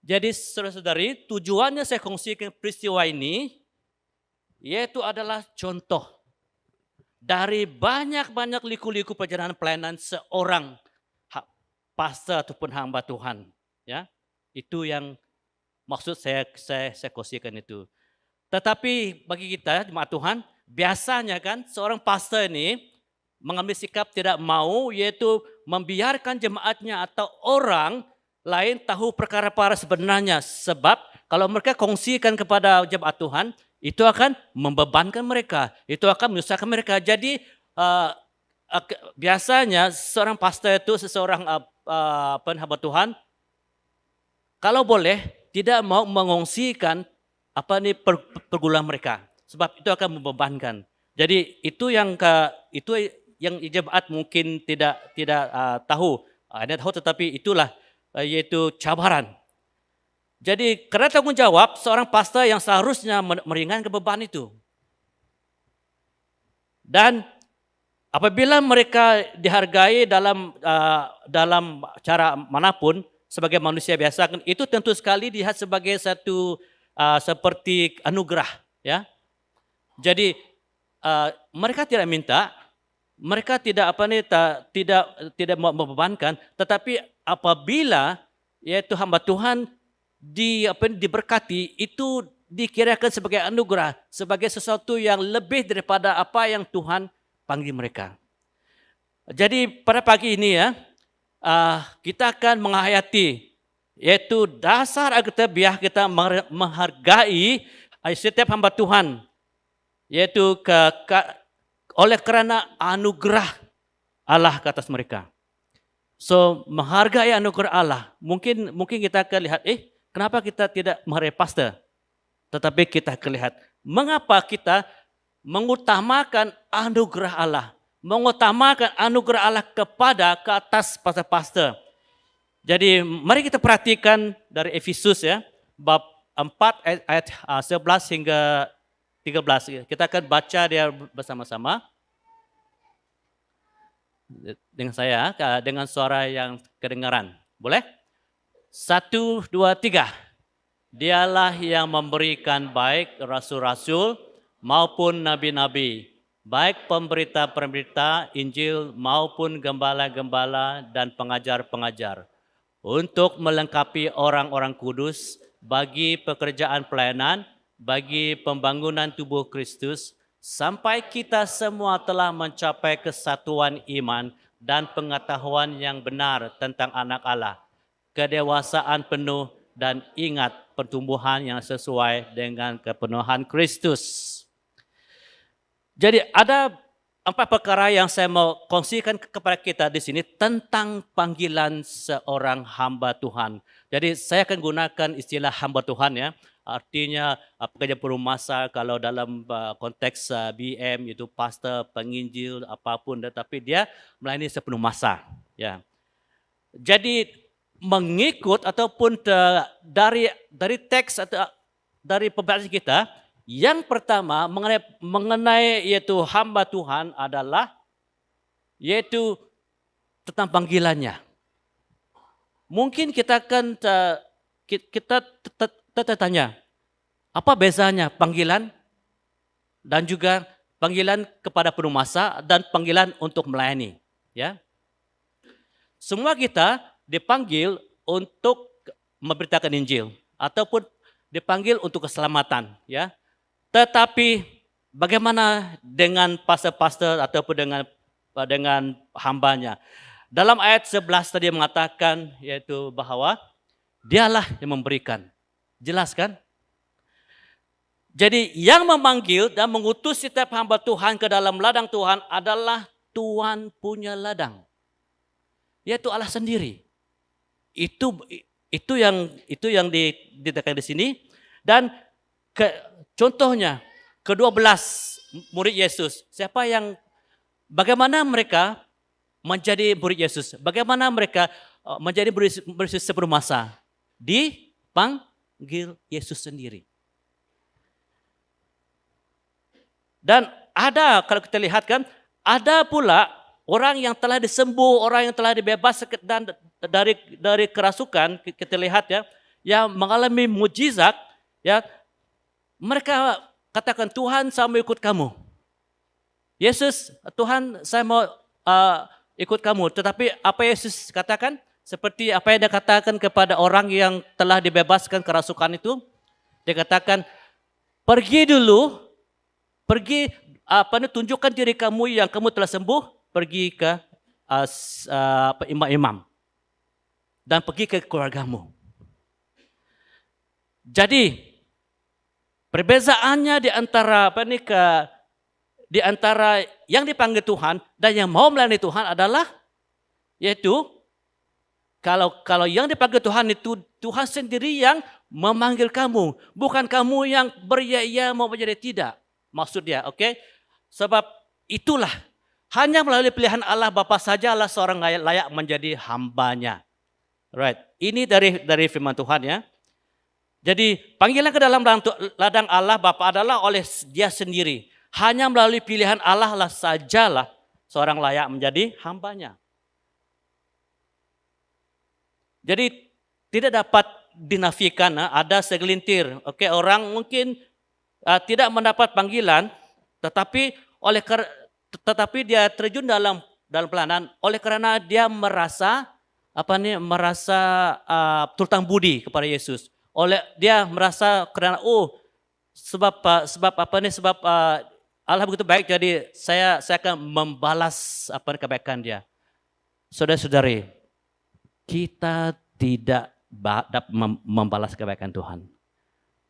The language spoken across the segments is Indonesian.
Jadi saudara-saudari, tujuannya saya kongsikan peristiwa ini, yaitu adalah contoh dari banyak-banyak liku-liku perjalanan pelayanan seorang pastor ataupun hamba Tuhan. Ya, itu yang maksud saya kongsikan itu. Tetapi bagi kita jemaat Tuhan, biasanya kan seorang pastor ini mengambil sikap tidak mau, yaitu membiarkan jemaatnya atau orang lain tahu perkara-perkara sebenarnya. Sebab kalau mereka kongsikan kepada jemaat Tuhan, itu akan membebankan mereka, itu akan menyusahkan mereka. Jadi biasanya seorang pastor itu, seseorang hamba Tuhan, kalau boleh tidak mau mengongsikan pergumulan mereka, sebab itu akan membebankan. Jadi itu yang jemaat mungkin tidak tahu, ada tahu, tetapi itulah yaitu cabaran. Jadi karena tanggung jawab seorang pastor yang seharusnya meringankan beban itu. Dan apabila mereka dihargai dalam cara manapun sebagai manusia biasa, itu tentu sekali dilihat sebagai satu seperti anugerah, ya. Jadi mereka tidak minta, mereka tidak tidak membebankan, tetapi apabila yaitu hamba Tuhan diberkati, itu dikirakan sebagai anugerah, sebagai sesuatu yang lebih daripada apa yang Tuhan panggil mereka. Jadi pada pagi ini ya, kita akan menghayati yaitu dasar alkitabiah kita menghargai setiap hamba Tuhan, yaitu oleh karena anugerah Allah ke atas mereka. So menghargai anugerah Allah. Mungkin kita akan lihat, kenapa kita tidak menghargai pastor? Tetapi kita akan lihat mengapa kita mengutamakan anugerah Allah, mengutamakan anugerah Allah ke atas pastor-pastor. Jadi mari kita perhatikan dari Efesus ya, bab 4 ayat 11 hingga 13. Kita akan baca dia bersama-sama dengan saya, dengan suara yang kedengaran. Boleh? 1, 2, 3. Dialah yang memberikan baik rasul-rasul maupun nabi-nabi, baik pemberita-pemberita Injil maupun gembala-gembala dan pengajar-pengajar, untuk melengkapi orang-orang kudus bagi pekerjaan pelayanan, bagi pembangunan tubuh Kristus, sampai kita semua telah mencapai kesatuan iman dan pengetahuan yang benar tentang anak Allah, kedewasaan penuh dan ingat pertumbuhan yang sesuai dengan kepenuhan Kristus. Jadi ada 4 perkara yang saya mau kongsikan kepada kita di sini tentang panggilan seorang hamba Tuhan. Jadi saya akan gunakan istilah hamba Tuhan ya. Artinya pekerja penuh masa, kalau dalam konteks BM itu pastor, penginjil, apapun, tetapi dia melayani sepenuh masa. Ya. Jadi mengikut ataupun dari teks atau dari pembahasan kita, yang pertama mengenai yaitu hamba Tuhan adalah yaitu tentang panggilannya. Mungkin kita akan kita tanya, apa bezanya panggilan dan juga panggilan kepada penuh masa dan panggilan untuk melayani, ya. Semua kita dipanggil untuk memberitakan Injil ataupun dipanggil untuk keselamatan, ya. Tetapi bagaimana dengan pastor-pastor ataupun dengan hambanya? Dalam ayat 11 tadi mengatakan yaitu bahwa dialah yang memberikan. Jelas kan? Jadi yang memanggil dan mengutus setiap hamba Tuhan ke dalam ladang Tuhan adalah Tuhan punya ladang, yaitu Allah sendiri. Itu yang ditekan di sini. Dan contohnya ke-12 murid Yesus. Bagaimana mereka menjadi murid Yesus? Bagaimana mereka menjadi murid Yesus sepenuh masa? Dipanggil Yesus sendiri. Dan ada, kalau kita lihat kan, ada pula orang yang telah disembuh, orang yang telah dibebaskan dari kerasukan, kita lihat ya, yang mengalami mujizat, ya, mereka katakan, Tuhan saya mau ikut kamu. Yesus, Tuhan saya mau ikut kamu. Tetapi apa Yesus katakan? Seperti apa yang dia katakan kepada orang yang telah dibebaskan kerasukan itu. Dia katakan, pergi dulu, tunjukkan diri kamu yang kamu telah sembuh, pergi ke imam-imam. Dan pergi ke keluargamu. Jadi, perbezaannya di antara yang dipanggil Tuhan dan yang mau melayani Tuhan adalah, yaitu kalau yang dipanggil Tuhan itu Tuhan sendiri yang memanggil kamu, bukan kamu yang beria-ia mau menjadi tidak. Maksudnya, oke? Sebab itulah hanya melalui pilihan Allah Bapa sajalah seorang layak menjadi hambanya. Right. Ini dari firman Tuhan, ya. Jadi panggilan ke dalam ladang Allah Bapa adalah oleh Dia sendiri. Hanya melalui pilihan Allah lah sajalah seorang layak menjadi hambanya. Jadi tidak dapat dinafikan, ada segelintir. Oke, orang mungkin tidak mendapat panggilan, tetapi dia terjun dalam pelayanan oleh karena dia merasa berhutang budi kepada Yesus. Dia merasa karena sebab Allah begitu baik, jadi saya akan membalas kebaikan Dia. Saudara-saudari, kita tidak dapat membalas kebaikan Tuhan.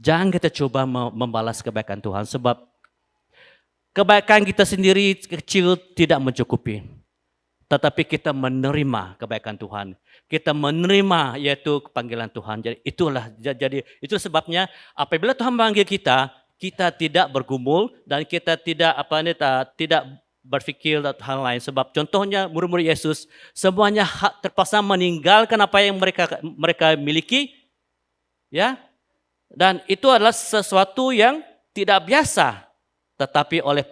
Jangan kita coba membalas kebaikan Tuhan, sebab kebaikan kita sendiri kecil tidak mencukupi. Tetapi kita menerima kebaikan Tuhan. Kita menerima yaitu panggilan Tuhan. Jadi itu sebabnya apabila Tuhan memanggil kita, kita tidak bergumul dan kita tidak berpikir hal lain. Sebab contohnya murid-murid Yesus semuanya terpaksa meninggalkan apa yang mereka miliki, ya. Dan itu adalah sesuatu yang tidak biasa, tetapi oleh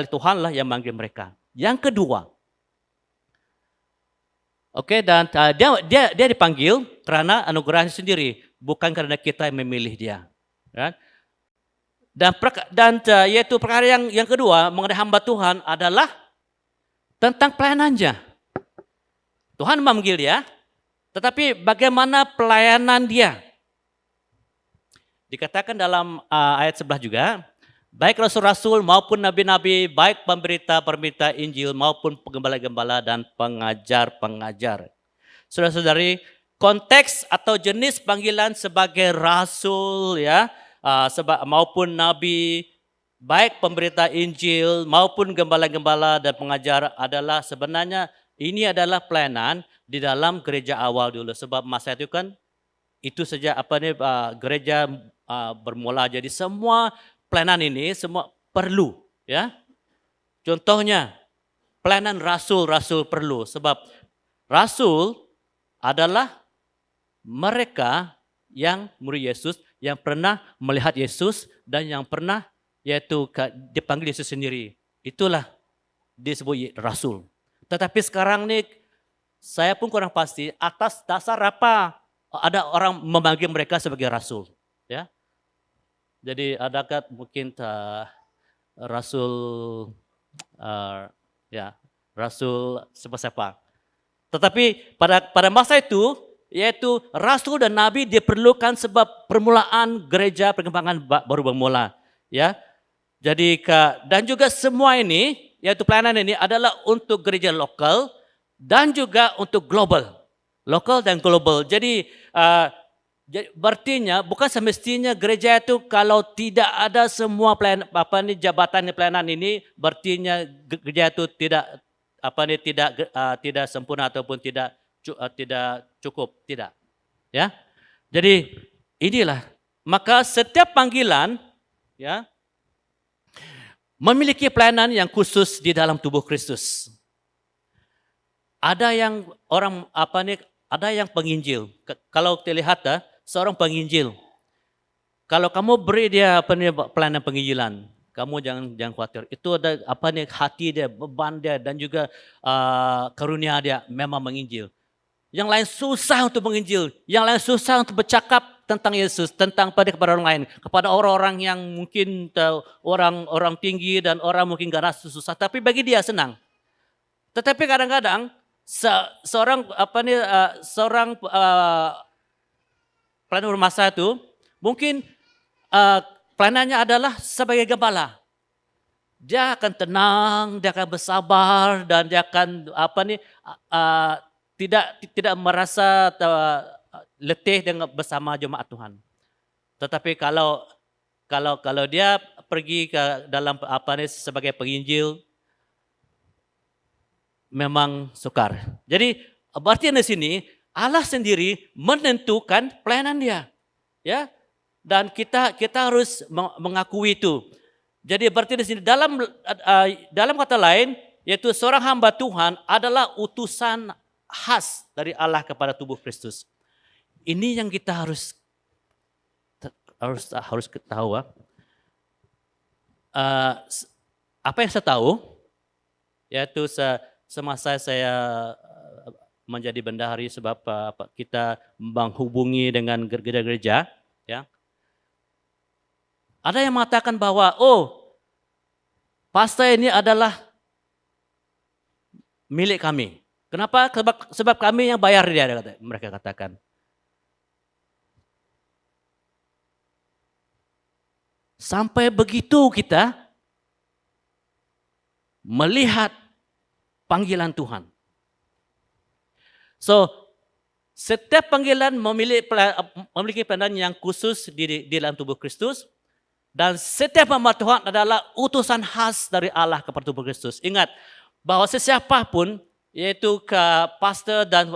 Tuhan lah yang memanggil mereka. Yang kedua, dan dia dipanggil karena anugerahnya sendiri, bukan karena kita yang memilih dia. Dan yaitu perkara yang kedua mengenai hamba Tuhan adalah tentang pelayanannya. Tuhan memanggil dia, tetapi bagaimana pelayanan dia? Dikatakan dalam ayat sebelah juga, baik rasul-rasul maupun nabi-nabi, baik pemberita Injil maupun penggembala-gembala dan pengajar-pengajar. Saudara-saudari, konteks atau jenis panggilan sebagai rasul, ya, maupun nabi, baik pemberita Injil maupun gembala-gembala dan pengajar adalah sebenarnya ini adalah pelayanan di dalam gereja awal dulu. Sebab masa itu kan itu saja gereja bermula. Jadi semua pelayanan ini semua perlu, ya. Contohnya pelayanan rasul perlu, sebab rasul adalah mereka yang murid Yesus, yang pernah melihat Yesus dan yang pernah yaitu dipanggil Yesus sendiri. Itulah disebut rasul. Tetapi sekarang nih saya pun kurang pasti atas dasar apa ada orang memanggil mereka sebagai rasul, ya. Jadi adakah mungkin rasul rasul siapa-siapa. Tetapi pada masa itu yaitu rasul dan nabi diperlukan sebab permulaan gereja perkembangan baru bermula, ya. Jadi dan juga semua ini yaitu pelayanan ini adalah untuk gereja lokal dan juga untuk global. Lokal dan global. Jadi berartinya bukan semestinya gereja itu kalau tidak ada semua jabatan pelayanan ini, berartinya gereja itu tidak sempurna ataupun tidak cukup, tidak. Ya. Jadi inilah, maka setiap panggilan, ya, memiliki pelayanan yang khusus di dalam tubuh Kristus. Ada yang ada yang penginjil. Kalau kita lihat seorang penginjil, kalau kamu beri dia pelayanan penginjilan, kamu jangan khawatir. Itu ada hati dia, beban dia dan juga karunia dia memang menginjil. Yang lain susah untuk menginjil, yang lain susah untuk bercakap, tentang Yesus, tentang kepada orang lain, kepada orang-orang yang mungkin orang tinggi dan orang mungkin gak susah, tapi bagi dia senang. Tetapi kadang-kadang seorang pelayan rumah saya itu mungkin pelayanannya adalah sebagai gembala. Dia akan tenang, dia akan bersabar, dan dia akan tidak merasa letih dengan bersama jemaat Tuhan. Tetapi kalau dia pergi ke dalam sebagai penginjil, memang sukar. Jadi berarti di sini Allah sendiri menentukan pelayanan dia, ya. Dan kita harus mengakui itu. Jadi berarti di sini dalam kata lain, yaitu seorang hamba Tuhan adalah utusan khas dari Allah kepada tubuh Kristus. Ini yang kita harus tahu. Apa yang saya tahu, yaitu semasa saya menjadi bendahari, sebab kita menghubungi dengan gereja-gereja, ya. Ada yang mengatakan bahwa, pastor ini adalah milik kami. Kenapa? Sebab kami yang bayar dia, mereka katakan. Sampai begitu kita melihat panggilan Tuhan. So, setiap panggilan memiliki peranan yang khusus di dalam tubuh Kristus. Dan setiap hamba Tuhan adalah utusan khas dari Allah kepada tubuh Kristus. Ingat bahwa sesiapapun, yaitu ke pastor dan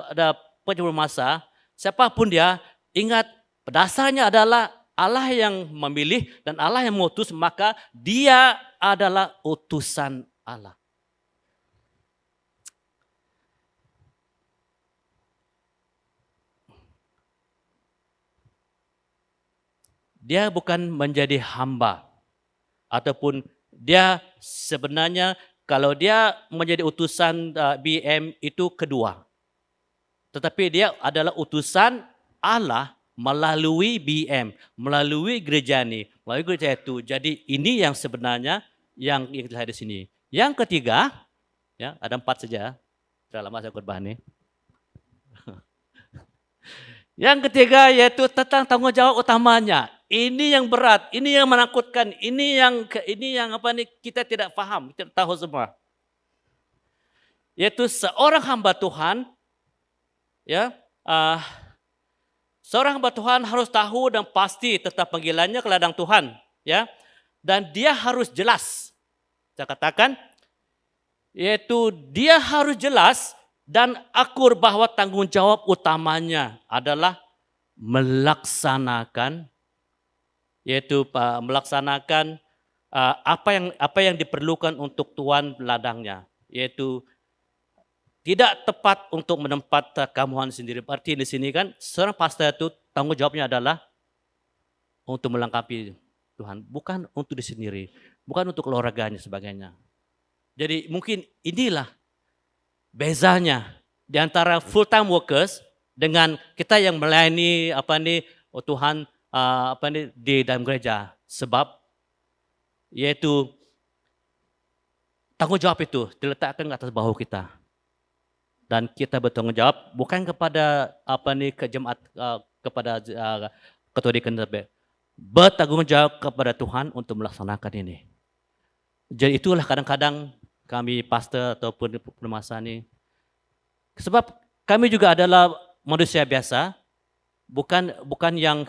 penjuru masa, siapapun dia, ingat dasarnya adalah Allah yang memilih dan Allah yang mengutus, maka dia adalah utusan Allah. Dia bukan menjadi hamba, ataupun dia sebenarnya kalau dia menjadi utusan BM itu kedua. Tetapi dia adalah utusan Allah melalui BM, melalui gereja ini, melalui gereja itu. Jadi ini yang sebenarnya yang kita lihat di sini. Yang ketiga, ya ada 4 saja. Sudah lama saya khotbah ini. Yang ketiga yaitu tentang tanggung jawab utamanya. Ini yang berat, ini yang menakutkan, ini yang kita tidak paham, kita tahu semua. Yaitu seorang hamba Tuhan, ya, seorang hamba Tuhan harus tahu dan pasti tentang panggilannya ke ladang Tuhan, ya, dan dia harus jelas. Saya katakan, yaitu dia harus jelas dan akur bahwa tanggung jawab utamanya adalah melaksanakan apa yang diperlukan untuk tuan ladangnya, yaitu tidak tepat untuk menempat kemuhan sendiri. Arti di sini kan seorang pastor itu tanggung jawabnya adalah untuk melengkapi Tuhan, bukan untuk diri sendiri, bukan untuk keluarganya sebagainya. Jadi mungkin inilah bezanya di antara full time workers dengan kita yang melayani Tuhan di dalam gereja, sebab yaitu tanggung jawab itu diletakkan ke atas bahu kita dan kita bertanggung jawab bukan kepada ke jemaat, kepada ketua deacon, bertanggung jawab kepada Tuhan untuk melaksanakan ini. Jadi itulah kadang-kadang kami pastor ataupun permasalahan ini, sebab kami juga adalah manusia biasa. Bukan yang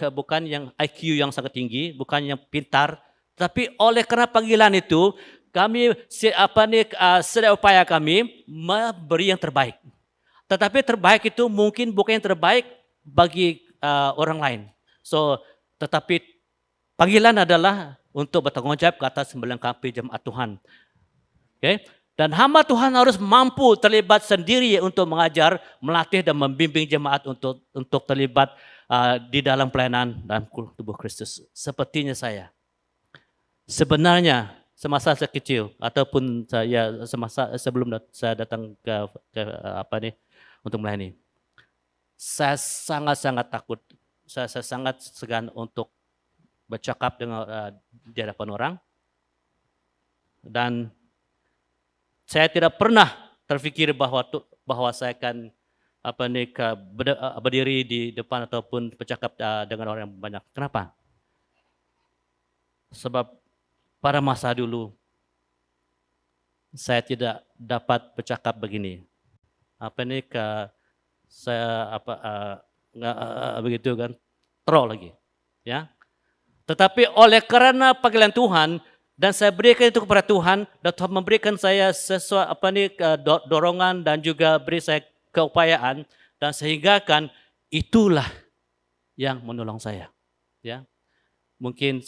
IQ yang sangat tinggi, bukan yang pintar, tapi oleh karena panggilan itu kami sedaya upaya kami memberi yang terbaik. Tetapi terbaik itu mungkin bukan yang terbaik bagi orang lain. So, tetapi panggilan adalah untuk bertanggung jawab ke atas melengkapi jemaat Tuhan. Okay? Dan hamba Tuhan harus mampu terlibat sendiri untuk mengajar, melatih dan membimbing jemaat untuk terlibat di dalam pelayanan dalam tubuh Kristus. Sepertinya saya. Sebenarnya semasa saya kecil ataupun semasa sebelum saya datang ke untuk melayani, saya sangat-sangat takut. saya sangat segan untuk bercakap dengan di hadapan orang, dan saya tidak pernah terfikir bahwa saya akan berdiri di depan ataupun bercakap dengan orang yang banyak. Kenapa? Sebab pada masa dulu saya tidak dapat bercakap begini. Saya begitu kan, troll lagi, ya. Tetapi oleh karena panggilan Tuhan dan saya berikan itu kepada Tuhan, dan Tuhan memberikan saya sesuatu dorongan dan juga beri saya keupayaan, dan sehingga kan itulah yang menolong saya, ya. Mungkin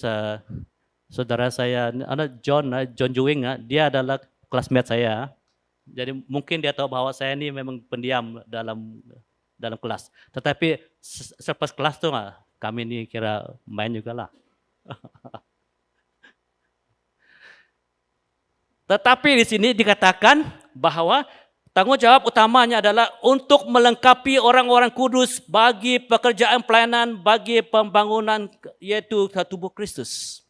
saudara saya, John Juwing, dia adalah classmate saya. Jadi mungkin dia tahu bahwa saya ini memang pendiam dalam kelas. Tetapi selepas kelas tuh kami ini kira main juga lah. Tetapi di sini dikatakan bahwa tanggung jawab utamanya adalah untuk melengkapi orang-orang kudus bagi pekerjaan pelayanan, bagi pembangunan, yaitu tubuh Kristus.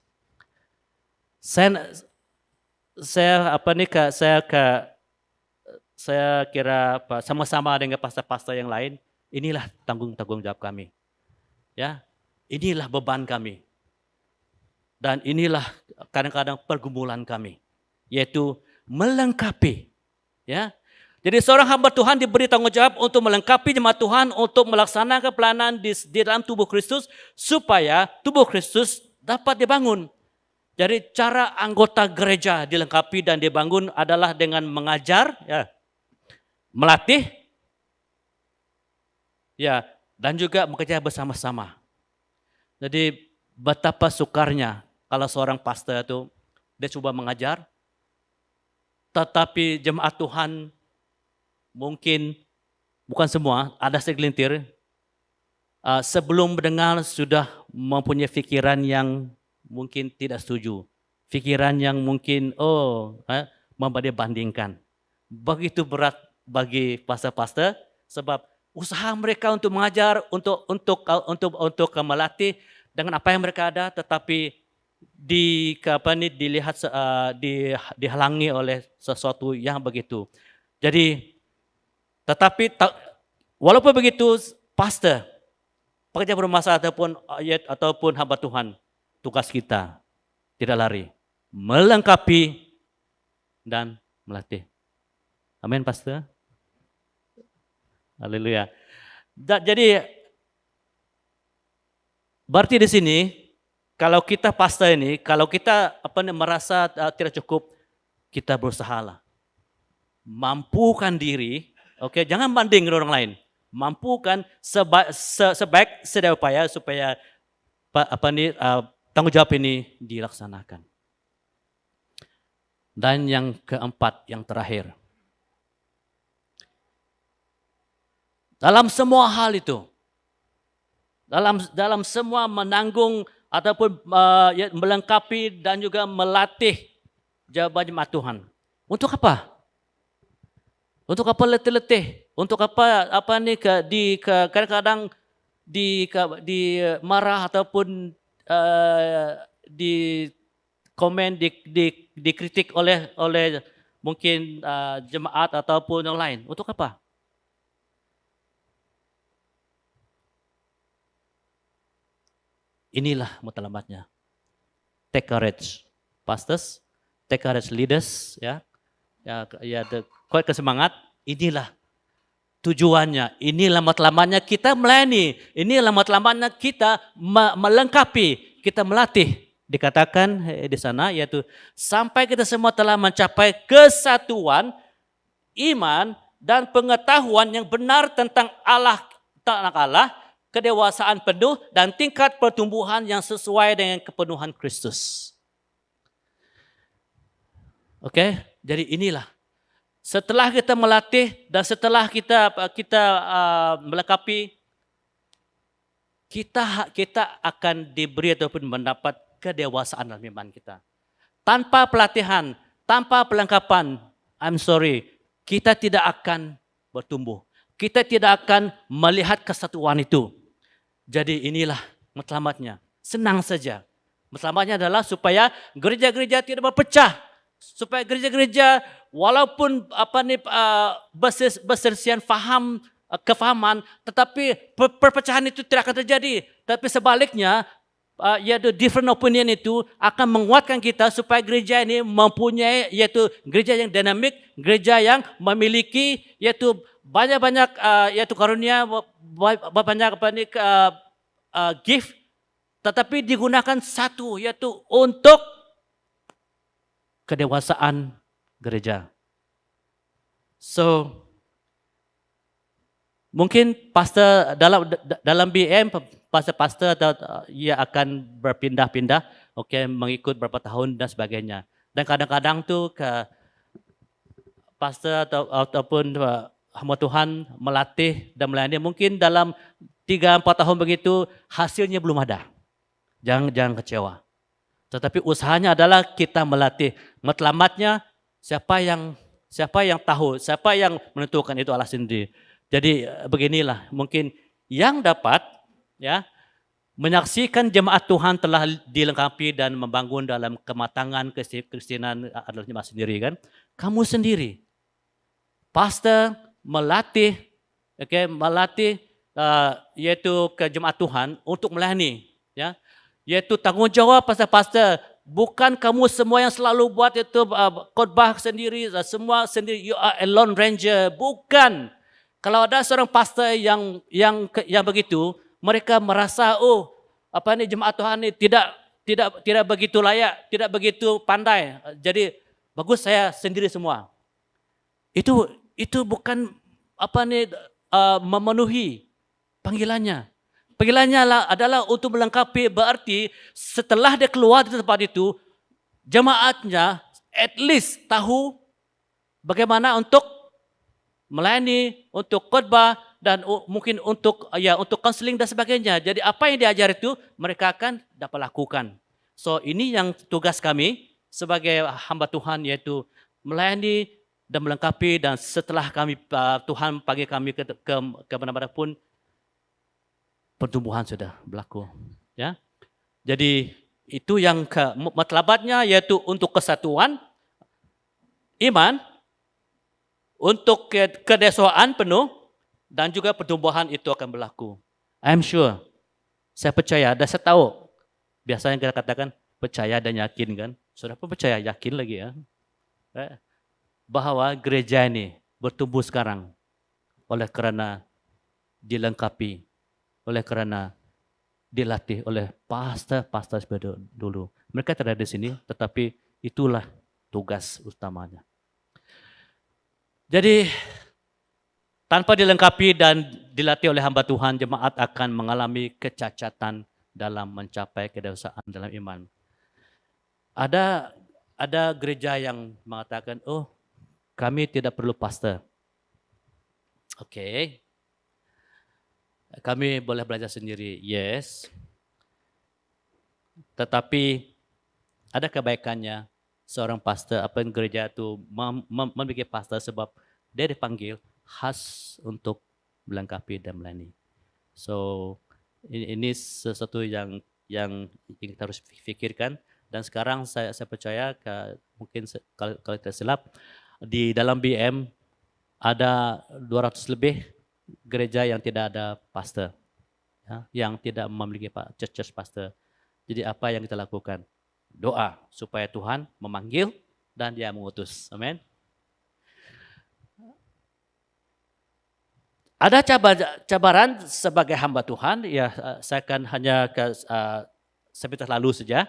Saya kira sama-sama dengan pastor-pastor yang lain, inilah tanggung jawab kami. Ya, inilah beban kami. Dan inilah kadang-kadang pergumulan kami, yaitu melengkapi, ya. Jadi seorang hamba Tuhan diberi tanggung jawab untuk melengkapi jemaat Tuhan untuk melaksanakan pelayanan di dalam tubuh Kristus supaya tubuh Kristus dapat dibangun. Jadi cara anggota gereja dilengkapi dan dibangun adalah dengan mengajar, ya, melatih, ya, dan juga bekerja bersama-sama. Jadi betapa sukarnya kalau seorang pastor itu dia coba mengajar, tetapi jemaat Tuhan mungkin bukan semua, ada segelintir sebelum mendengar sudah mempunyai pikiran yang mungkin tidak setuju, pikiran yang mungkin membanding-bandingkan. Begitu berat bagi pastor-pastor sebab usaha mereka untuk mengajar, untuk melatih dengan apa yang mereka ada, tetapi dihalangi oleh sesuatu yang begitu. Jadi, walaupun begitu, pastor, pekerja berumah ataupun hamba Tuhan, tugas kita tidak lari, melengkapi dan melatih. Amin, pastor. Haleluya. Jadi, berarti di sini, kalau kita pastor ini, kalau kita merasa tidak cukup, kita berusahalah. Mampukan diri, oke, jangan banding dengan orang lain. Mampukan sebaik sedaya upaya supaya tanggung jawab ini dilaksanakan. Dan yang keempat, yang terakhir. Dalam semua hal itu, dalam semua menanggung ataupun melengkapi dan juga melatih jemaat Tuhan. Untuk apa? Untuk apa letih-letih? Untuk apa kadang-kadang marah ataupun di komen, dikritik oleh mungkin jemaat ataupun yang lain. Untuk apa? Inilah matlamatnya. Take courage, pastors. Take courage, leaders. Kuat kesemangat. Inilah tujuannya. Inilah matlamatnya kita melayani. Inilah matlamatnya kita melengkapi, kita melatih. Dikatakan di sana, yaitu sampai kita semua telah mencapai kesatuan iman dan pengetahuan yang benar tentang Allah, kedewasaan penuh dan tingkat pertumbuhan yang sesuai dengan kepenuhan Kristus. Oke, jadi inilah. Setelah kita melatih dan setelah kita melengkapi, kita akan diberi ataupun mendapat kedewasaan dalam iman kita. Tanpa pelatihan, tanpa pelengkapan, I'm sorry, kita tidak akan bertumbuh. Kita tidak akan melihat kesatuan itu. Jadi inilah matlamatnya. Senang saja. Matlamatnya adalah supaya gereja-gereja tidak berpecah. Supaya gereja-gereja walaupun berselisihan kefahaman, tetapi perpecahan itu tidak akan terjadi. Tapi sebaliknya, yaitu different opinion itu akan menguatkan kita supaya gereja ini mempunyai yaitu gereja yang dinamik, gereja yang memiliki yaitu banyak-banyak yaitu karunia, banyak gift, tetapi digunakan satu yaitu untuk kedewasaan gereja. So mungkin pastor dalam BM pastor ia akan berpindah-pindah, mengikut berapa tahun dan sebagainya. Dan kadang-kadang tuh ke pastor ataupun hamba Tuhan melatih dan melayani mungkin dalam 3-4 tahun begitu hasilnya belum ada. Jangan kecewa. Tetapi usahanya adalah kita melatih. Matlamatnya siapa yang tahu, siapa yang menentukan itu Allah sendiri. Jadi beginilah mungkin yang dapat menyaksikan jemaat Tuhan telah dilengkapi dan membangun dalam kematangan Kristenan adalah jemaat sendiri kan. Kamu sendiri, pastor melatih, yaitu ke jemaat Tuhan untuk melayani, yaitu tanggung jawab pastor. Bukan kamu semua yang selalu buat itu khotbah sendiri, semua sendiri. You are a lone ranger, bukan. Kalau ada seorang pastor yang begitu, mereka merasa jemaat Tuhan ini tidak begitu layak, tidak begitu pandai. Jadi bagus saya sendiri semua. Itu bukan memenuhi panggilannya. Panggilannya adalah untuk melengkapi, berarti setelah dia keluar dari tempat itu, jemaatnya at least tahu bagaimana untuk melayani, untuk khotbah, dan mungkin untuk counseling dan sebagainya. Jadi apa yang diajar itu mereka akan dapat lakukan. So ini yang tugas kami sebagai hamba Tuhan, yaitu melayani dan melengkapi, dan setelah kami Tuhan panggil kami ke mana-mana pun pertumbuhan sudah berlaku. Ya, jadi itu yang matlabatnya, yaitu untuk kesatuan iman, untuk kedewasaan penuh, dan juga pertumbuhan itu akan berlaku. I'm sure, saya percaya dan saya tahu. Biasanya kita katakan percaya dan yakin kan. Sudah pun percaya, yakin lagi ya. Bahwa gereja ini bertumbuh sekarang oleh karena dilengkapi, oleh karena dilatih oleh pastor-pastor seperti dulu. Mereka tidak ada di sini, tetapi itulah tugas utamanya. Jadi tanpa dilengkapi dan dilatih oleh hamba Tuhan, jemaat akan mengalami kecacatan dalam mencapai kedewasaan dalam iman. Ada gereja yang mengatakan, kami tidak perlu pastor. Oke. Kami boleh belajar sendiri, yes. Tetapi ada kebaikannya seorang pastor, gereja itu memiliki pastor sebab dia dipanggil khas untuk melengkapi dan melayani. So ini sesuatu yang kita harus pikirkan. Dan sekarang saya percaya mungkin kalau tidak silap di dalam BM ada 200 lebih gereja yang tidak ada pastor, yang tidak memiliki church pastor. Jadi apa yang kita lakukan? Doa supaya Tuhan memanggil dan Dia mengutus. Amin. Ada cabaran sebagai hamba Tuhan, ya saya akan hanya sebentar lalu saja,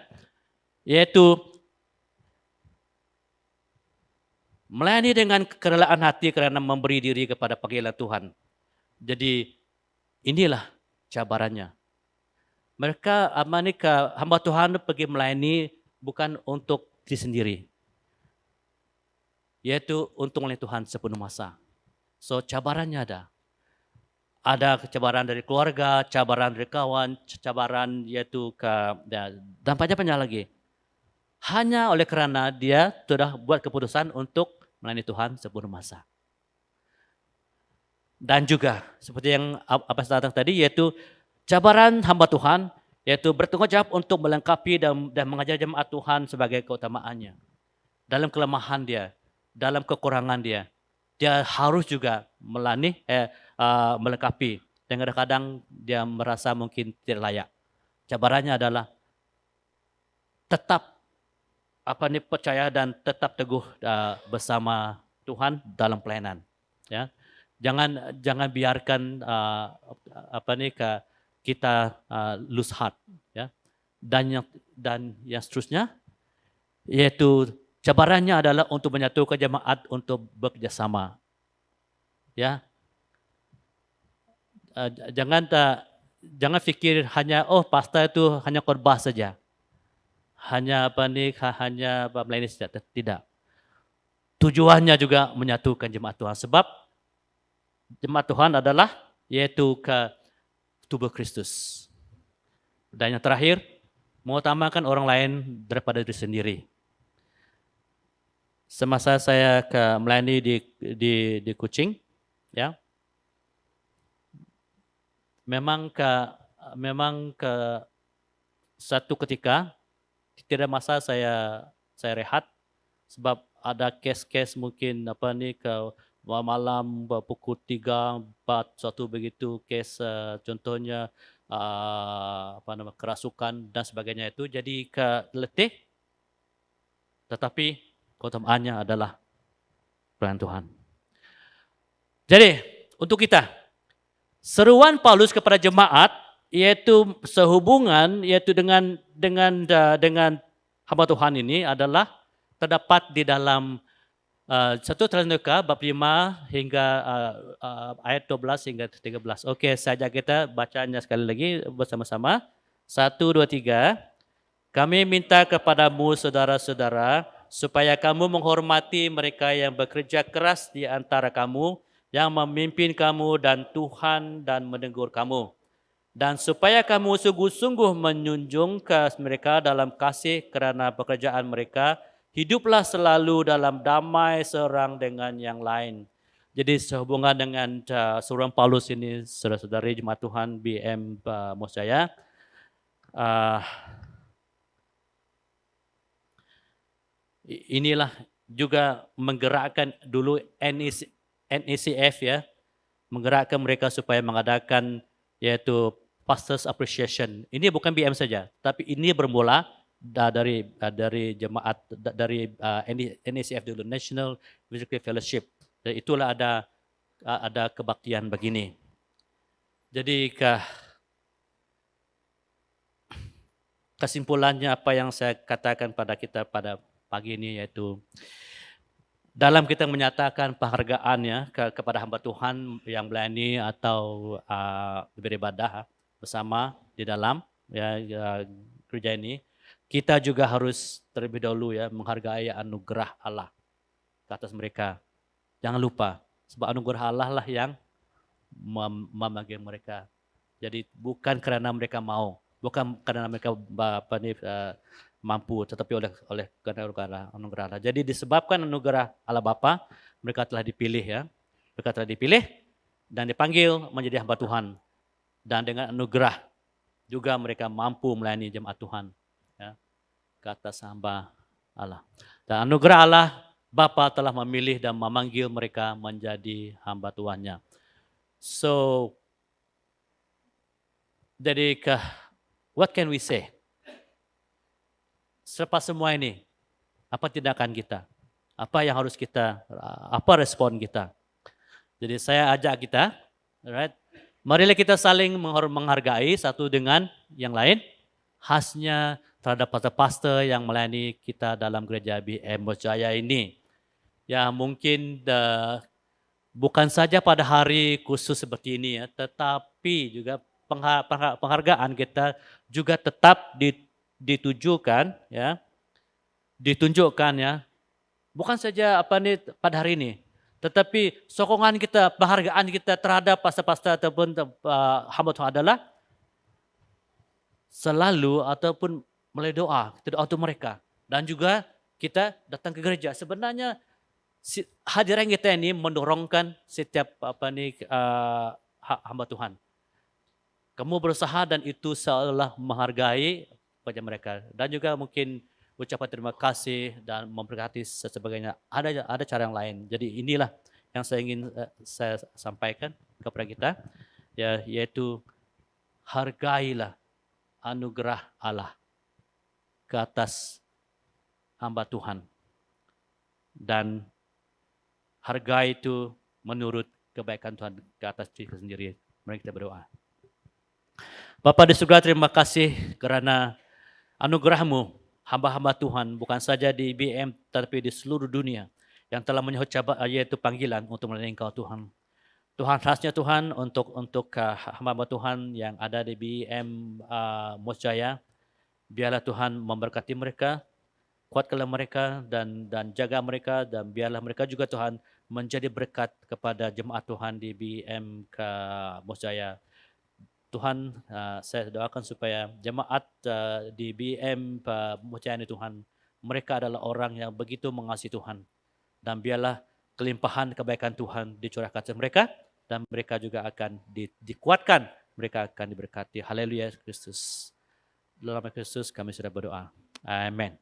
yaitu melayani dengan kerelaan hati karena memberi diri kepada panggilan Tuhan. Jadi inilah cabarannya. Mereka hamba Tuhan pergi melayani bukan untuk diri sendiri, yaitu untuk melayani Tuhan sepenuh masa. So cabarannya ada cabaran dari keluarga, cabaran dari kawan, cabaran yaitu dan banyak lagi. Hanya oleh karena dia sudah buat keputusan untuk melayani Tuhan sepenuh masa. Dan juga seperti yang apa saya katakan tadi, yaitu cabaran hamba Tuhan yaitu bertanggung jawab untuk melengkapi dan mengajar jemaat Tuhan sebagai keutamaannya. Dalam kelemahan dia, dalam kekurangan dia harus juga melengkapi. Dan kadang-kadang dia merasa mungkin tidak layak. Cabarannya adalah tetap percaya dan tetap teguh bersama Tuhan dalam pelayanan. Ya, jangan biarkan kita lose heart. Ya, dan yang seterusnya yaitu cabarannya adalah untuk menyatukan jemaat untuk bekerjasama. Ya, jangan fikir hanya pastor itu hanya khotbah saja. Hanya melayani saja. Tidak. Tujuannya juga menyatukan jemaat Tuhan. Sebab jemaat Tuhan adalah yaitu ke tubuh Kristus. Dan yang terakhir, mengutamakan orang lain daripada diri sendiri. Semasa saya melayani di Kuching, ya, memang ke satu ketika tidak masa saya rehat sebab ada kes-kes mungkin ke malam pukul 3, 4 suatu begitu kes contohnya kerasukan dan sebagainya itu jadi letih, tetapi keutamaannya adalah pelayan Tuhan. Jadi untuk kita seruan Paulus kepada jemaat yaitu sehubungan yaitu dengan hamba Tuhan ini adalah terdapat di dalam 1 Tesalonika bab 5 hingga ayat 12 hingga 13. Oke, saja kita bacanya sekali lagi bersama-sama. 1, 2, 3. Kami minta kepadamu saudara-saudara supaya kamu menghormati mereka yang bekerja keras di antara kamu, yang memimpin kamu dan Tuhan dan menegur kamu. Dan supaya kamu sungguh-sungguh menjunjung mereka dalam kasih kerana pekerjaan mereka, hiduplah selalu dalam damai seorang dengan yang lain. Jadi sehubungan dengan seorang Paulus ini, saudara-saudari jemaat Tuhan BM Mosjaya, inilah juga menggerakkan dulu NECF ya, menggerakkan mereka supaya mengadakan yaitu Pastors Appreciation. Ini bukan BM saja, tapi ini bermula dari jemaat dari NECF dulu, National Musical Fellowship. Dan itulah ada kebaktian begini. Jadi kesimpulannya apa yang saya katakan pada kita pada pagi ini yaitu dalam kita menyatakan penghargaannya kepada hamba Tuhan yang melayani atau beribadah bersama di dalam gereja ini, kita juga harus terlebih dahulu ya menghargai anugerah Allah ke atas mereka. Jangan lupa, sebab anugerah Allah lah yang memanggil mereka. Jadi bukan kerana mereka mau, bukan kerana mereka mampu, tetapi oleh karena anugerah Allah. Jadi disebabkan anugerah Allah Bapa, mereka telah dipilih ya. Mereka telah dipilih dan dipanggil menjadi hamba Tuhan. Dan dengan anugerah juga mereka mampu melayani jemaat Tuhan ya, ke atas hamba Allah. Dan anugerah Allah Bapa telah memilih dan memanggil mereka menjadi hamba Tuhannya. So, jadi what can we say? Selepas semua ini, apa tindakan kita? Apa yang harus apa respon kita? Jadi saya ajak kita, alright, marilah kita saling menghargai satu dengan yang lain, khasnya terhadap pastor-pastor yang melayani kita dalam gereja BM Mosjaya ini. Ya mungkin bukan saja pada hari khusus seperti ini ya, tetapi juga penghargaan kita juga tetap ditunjukkan ya, bukan saja pada hari ini, tetapi sokongan kita, penghargaan kita terhadap pastor-pastor ataupun hamba Tuhan adalah selalu ataupun melalui doa untuk mereka dan juga kita datang ke gereja. Sebenarnya hadiran kita ini mendorongkan setiap hamba Tuhan. Kamu berusaha dan itu seolah menghargai kepada mereka. Dan juga mungkin ucapan terima kasih dan memberkati sebagainya. Ada cara yang lain. Jadi inilah yang saya ingin saya sampaikan kepada kita, ya, yaitu hargailah anugerah Allah ke atas hamba Tuhan. Dan harga itu menurut kebaikan Tuhan ke atas diri sendiri. Mari kita berdoa. Bapa di surga, terima kasih karena anugerah-Mu, hamba-hamba Tuhan, bukan saja di IBM, tapi di seluruh dunia, yang telah menyahut yaitu panggilan untuk melayani Engkau Tuhan. Tuhan, khasnya Tuhan untuk hamba-hamba Tuhan yang ada di BIM Mosjaya, biarlah Tuhan memberkati mereka, kuatkanlah mereka dan jaga mereka, dan biarlah mereka juga Tuhan menjadi berkat kepada jemaat Tuhan di BIM Mosjaya. Tuhan, saya doakan supaya jemaat di BIM Mosjaya ini Tuhan, mereka adalah orang yang begitu mengasihi Tuhan, dan biarlah kelimpahan kebaikan Tuhan dicurahkan ke mereka, dan mereka juga akan dikuatkan, mereka akan diberkati. Haleluya Kristus. Dalam nama Kristus kami sudah berdoa. Amin.